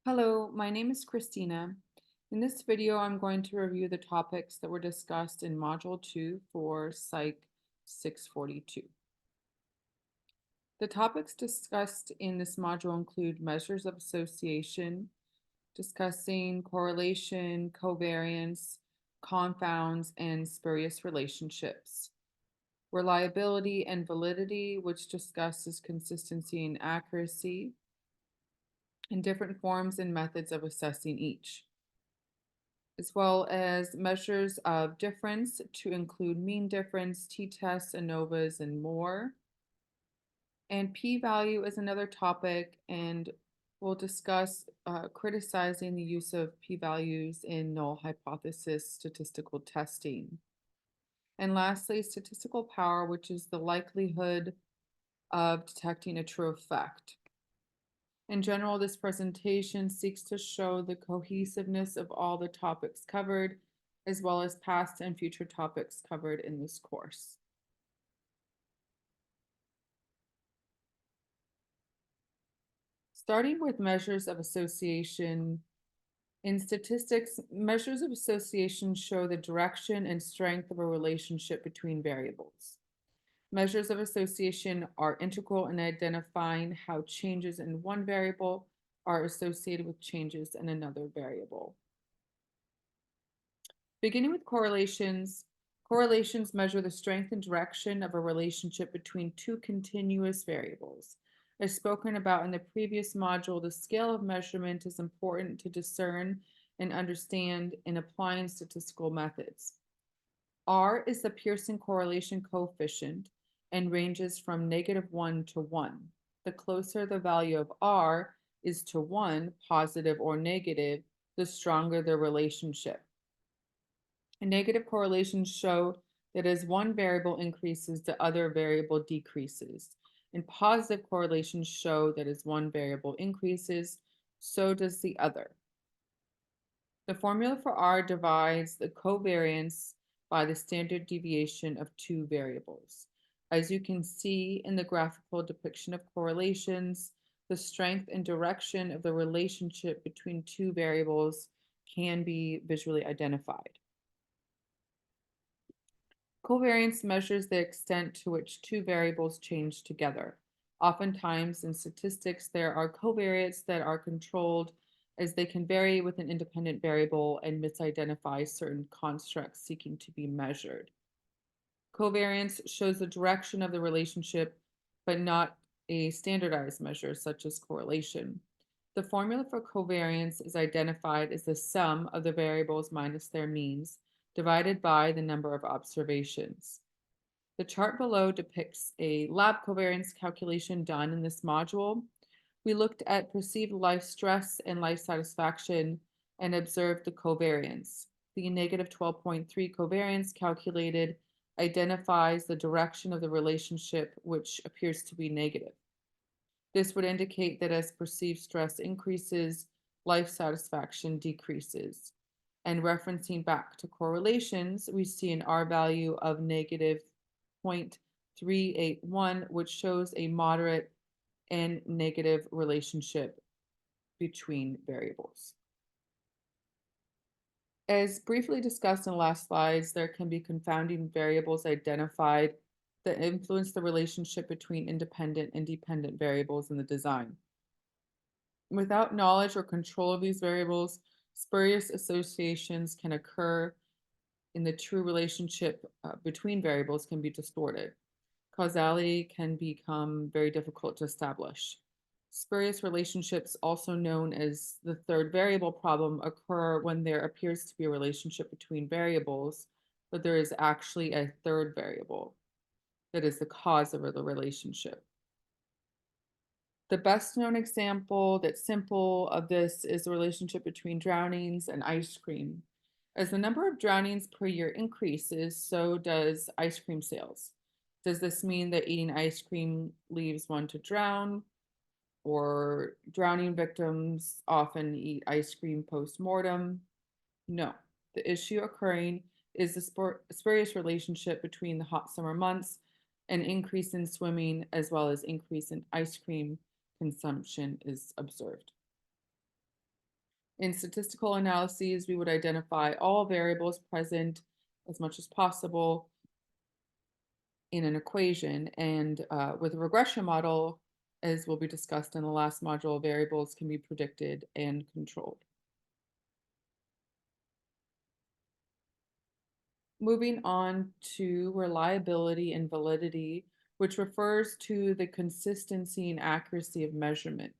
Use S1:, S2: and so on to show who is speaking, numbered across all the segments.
S1: Hello, my name is Christina. In this video, I'm going to review the topics that were discussed in Module 2 for Psych 642. The topics discussed in this module include measures of association, discussing correlation, covariance, confounds, and spurious relationships. Reliability and validity, which discusses consistency and accuracy, and different forms and methods of assessing each, as well as measures of difference to include mean difference, t-tests, ANOVAs, and more. And p-value is another topic, and we'll discuss criticizing the use of p-values in null hypothesis statistical testing. And lastly, statistical power, which is the likelihood of detecting a true effect. In general, this presentation seeks to show the cohesiveness of all the topics covered, as well as past and future topics covered in this course. Starting with measures of association, in statistics, measures of association show the direction and strength of a relationship between variables. Measures of association are integral in identifying how changes in one variable are associated with changes in another variable. Beginning with correlations, correlations measure the strength and direction of a relationship between two continuous variables. As spoken about in the previous module, the scale of measurement is important to discern and understand in applying statistical methods. R is the Pearson correlation coefficient and ranges from -1 to 1. The closer the value of R is to 1, positive or negative, the stronger the relationship. And negative correlations show that as one variable increases, the other variable decreases. And positive correlations show that as one variable increases, so does the other. The formula for R divides the covariance by the standard deviation of two variables. As you can see in the graphical depiction of correlations, the strength and direction of the relationship between two variables can be visually identified. Covariance measures the extent to which two variables change together. Oftentimes in statistics, there are covariates that are controlled as they can vary with an independent variable and misidentify certain constructs seeking to be measured. Covariance shows the direction of the relationship, but not a standardized measure such as correlation. The formula for covariance is identified as the sum of the variables minus their means, divided by the number of observations. The chart below depicts a lab covariance calculation done in this module. We looked at perceived life stress and life satisfaction and observed the covariance. The -12.3 covariance calculated identifies the direction of the relationship, which appears to be negative. This would indicate that as perceived stress increases, life satisfaction decreases. And referencing back to correlations, we see an R value of -0.381, which shows a moderate and negative relationship between variables. As briefly discussed in the last slides, there can be confounding variables identified that influence the relationship between independent and dependent variables in the design. Without knowledge or control of these variables, spurious associations can occur in the true relationship between variables can be distorted. Causality can become very difficult to establish. Spurious relationships, also known as the third variable problem, occur when there appears to be a relationship between variables, but there is actually a third variable that is the cause of the relationship. The best known example that's simple of this is the relationship between drownings and ice cream. As the number of drownings per year increases, so does ice cream sales. Does this mean that eating ice cream leaves one to drown? Or drowning victims often eat ice cream post-mortem? No. The issue occurring is the spurious relationship between the hot summer months, an increase in swimming, as well as increase in ice cream consumption is observed. In statistical analyses, we would identify all variables present as much as possible in an equation. And with a regression model, as will be discussed in the last module, variables can be predicted and controlled. Moving on to reliability and validity, which refers to the consistency and accuracy of measurement.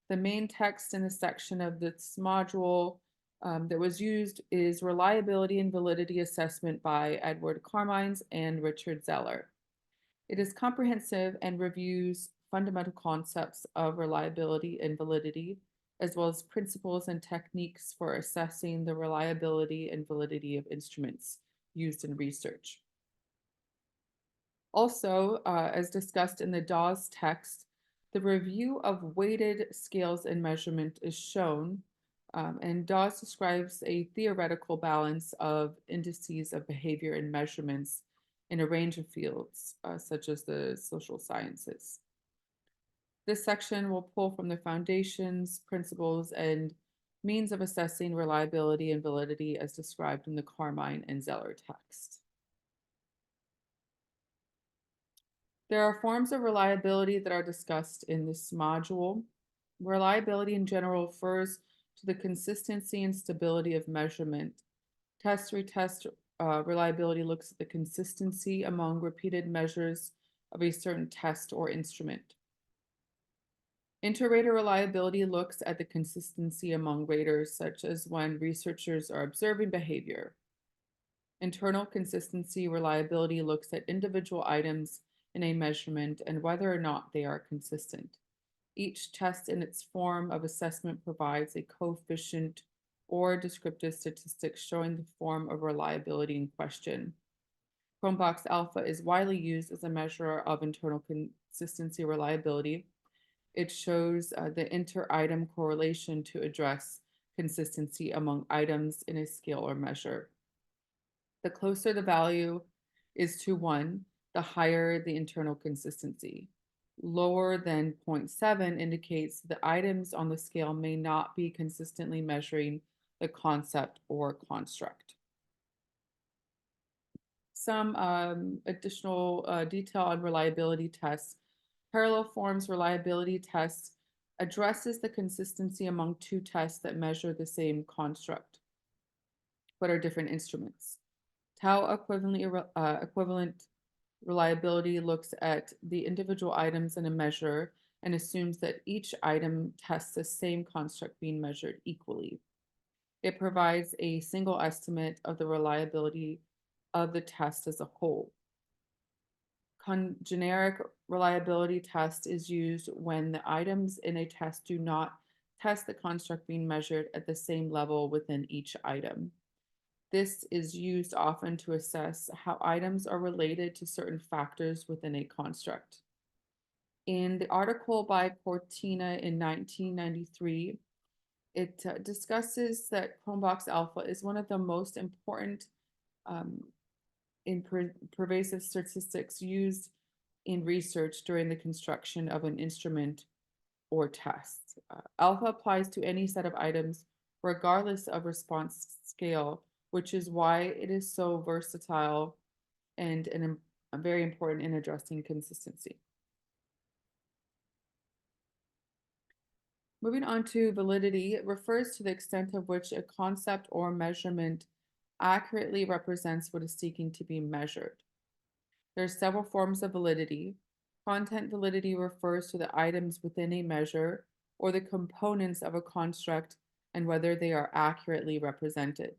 S1: The main text in the section of this module that was used is Reliability and Validity Assessment by Edward Carmines and Richard Zeller. It is comprehensive and reviews fundamental concepts of reliability and validity, as well as principles and techniques for assessing the reliability and validity of instruments used in research. Also, as discussed in the Dawes text, the review of weighted scales and measurement is shown, and Dawes describes a theoretical balance of indices of behavior and measurements in a range of fields, such as the social sciences. This section will pull from the foundations, principles, and means of assessing reliability and validity as described in the Carmine and Zeller text. There are forms of reliability that are discussed in this module. Reliability in general refers to the consistency and stability of measurement. Test-retest reliability looks at the consistency among repeated measures of a certain test or instrument. Inter-rater reliability looks at the consistency among raters, such as when researchers are observing behavior. Internal consistency reliability looks at individual items in a measurement and whether or not they are consistent. Each test in its form of assessment provides a coefficient or descriptive statistic showing the form of reliability in question. Cronbach's alpha is widely used as a measure of internal consistency reliability. It shows the inter-item correlation to address consistency among items in a scale or measure. The closer the value is to 1, the higher the internal consistency. Lower than 0.7 indicates the items on the scale may not be consistently measuring the concept or construct. Some additional detail on reliability tests. Parallel forms reliability tests addresses the consistency among two tests that measure the same construct, but are different instruments. Tau equivalent reliability looks at the individual items in a measure and assumes that each item tests the same construct being measured equally. It provides a single estimate of the reliability of the test as a whole. Generic reliability test is used when the items in a test do not test the construct being measured at the same level within each item. This is used often to assess how items are related to certain factors within a construct. In the article by Cortina in 1993, it discusses that Cronbach's alpha is one of the most important in pervasive statistics used in research during the construction of an instrument or test. Alpha applies to any set of items regardless of response scale, which is why it is so versatile and very important in addressing consistency. Moving on to validity, it refers to the extent of which a concept or measurement accurately represents what is seeking to be measured. There are several forms of validity. Content validity refers to the items within a measure or the components of a construct and whether they are accurately represented.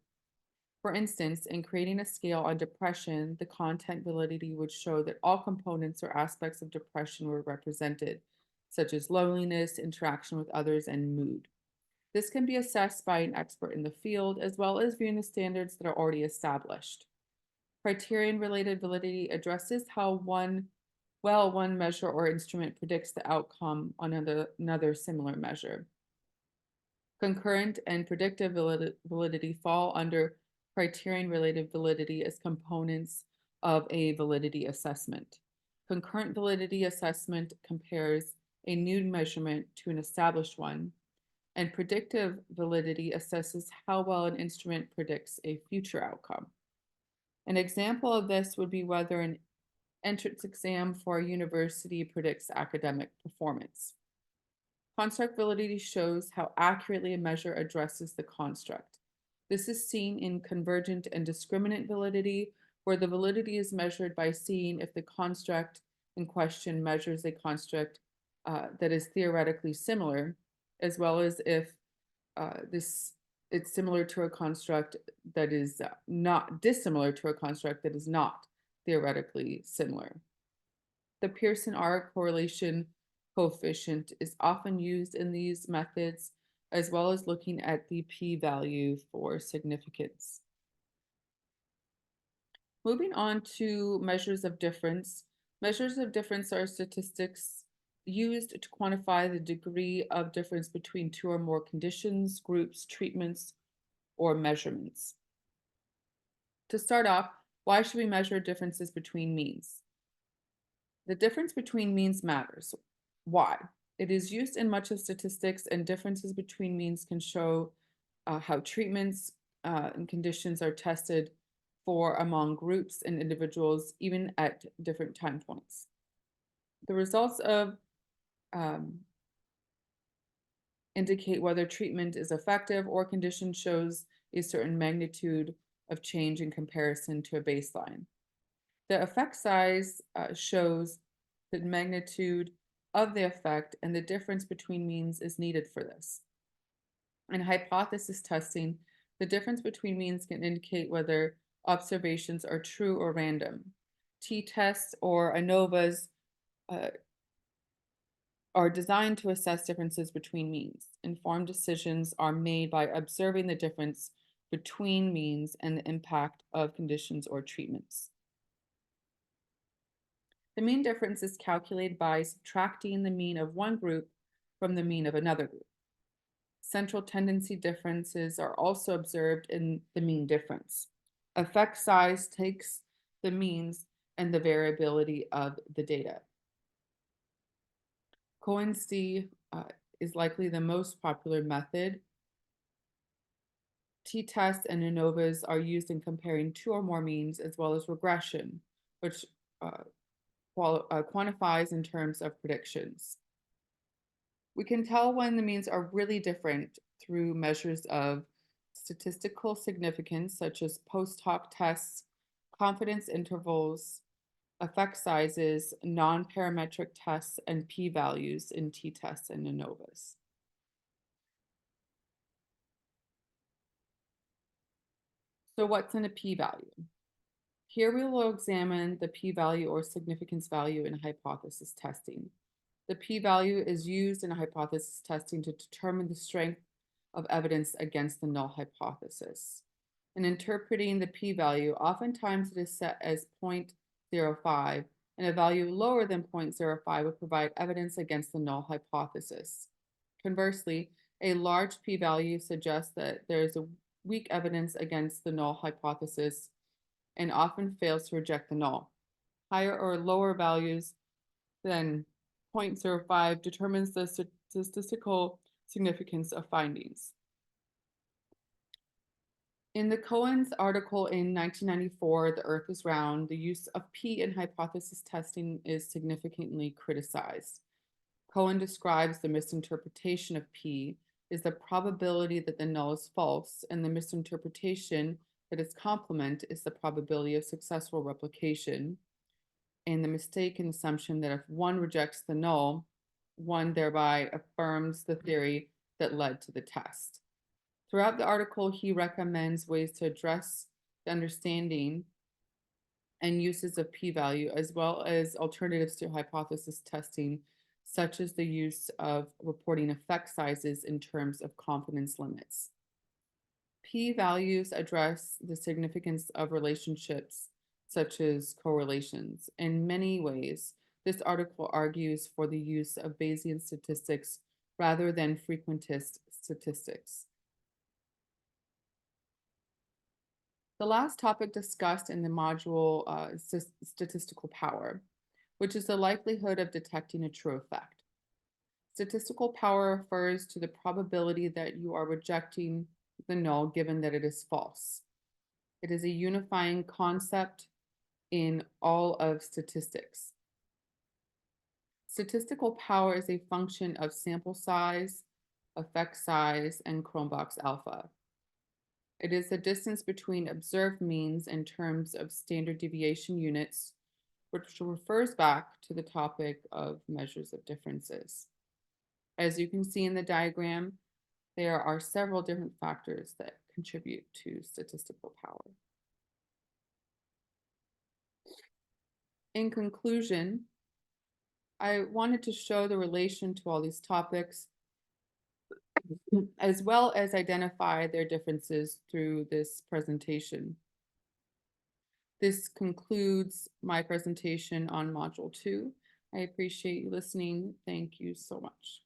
S1: For instance, in creating a scale on depression, the content validity would show that all components or aspects of depression were represented, such as loneliness, interaction with others, and mood. This can be assessed by an expert in the field, as well as viewing the standards that are already established. Criterion-related validity addresses how one measure or instrument predicts the outcome on another similar measure. Concurrent and predictive validity fall under criterion-related validity as components of a validity assessment. Concurrent validity assessment compares a new measurement to an established one, And predictive validity assesses how well an instrument predicts a future outcome. An example of this would be whether an entrance exam for a university predicts academic performance. Construct validity shows how accurately a measure addresses the construct. This is seen in convergent and discriminant validity, where the validity is measured by seeing if the construct in question measures a construct that is theoretically similar, as well as if this it's similar to a construct that is not dissimilar to a construct that is not theoretically similar. The Pearson-R correlation coefficient is often used in these methods, as well as looking at the p-value for significance. Moving on to measures of difference. Measures of difference are statistics used to quantify the degree of difference between two or more conditions, groups, treatments, or measurements. To start off, why should we measure differences between means? The difference between means matters. Why? It is used in much of statistics, and differences between means can show how treatments and conditions are tested for among groups and individuals, even at different time points. The results of indicate whether treatment is effective or condition shows a certain magnitude of change in comparison to a baseline. The effect size shows the magnitude of the effect, and the difference between means is needed for this. In hypothesis testing, the difference between means can indicate whether observations are true or random. T-tests or ANOVAs are designed to assess differences between means. Informed decisions are made by observing the difference between means and the impact of conditions or treatments. The mean difference is calculated by subtracting the mean of one group from the mean of another group. Central tendency differences are also observed in the mean difference. Effect size takes the means and the variability of the data. Cohen's d is likely the most popular method. T-tests and ANOVAs are used in comparing two or more means, as well as regression, which quantifies in terms of predictions. We can tell when the means are really different through measures of statistical significance, such as post hoc tests, confidence intervals, effect sizes, non-parametric tests, and p-values in t-tests and ANOVAs. So what's in a p-value? Here we will examine the p-value or significance value in hypothesis testing. The p-value is used in hypothesis testing to determine the strength of evidence against the null hypothesis. In interpreting the p-value, oftentimes it is set as 0.05, and a value lower than 0.05 would provide evidence against the null hypothesis. Conversely, a large p-value suggests that there is a weak evidence against the null hypothesis and often fails to reject the null. Higher or lower values than 0.05 determines the statistical significance of findings. In the Cohen's article in 1994, The Earth is Round, the use of P in hypothesis testing is significantly criticized. Cohen describes the misinterpretation of P is the probability that the null is false, and the misinterpretation that its complement is the probability of successful replication, and the mistaken assumption that if one rejects the null, one thereby affirms the theory that led to the test. Throughout the article, he recommends ways to address the understanding and uses of p-value, as well as alternatives to hypothesis testing, such as the use of reporting effect sizes in terms of confidence limits. P-values address the significance of relationships, such as correlations. In many ways, this article argues for the use of Bayesian statistics rather than frequentist statistics. The last topic discussed in the module is statistical power, which is the likelihood of detecting a true effect. Statistical power refers to the probability that you are rejecting the null given that it is false. It is a unifying concept in all of statistics. Statistical power is a function of sample size, effect size, and Cronbach's alpha. It is the distance between observed means in terms of standard deviation units, which refers back to the topic of measures of differences. As you can see in the diagram, there are several different factors that contribute to statistical power. In conclusion, I wanted to show the relation to all these topics, as well as identify their differences through this presentation. This concludes my presentation on Module 2. I appreciate you listening. Thank you so much.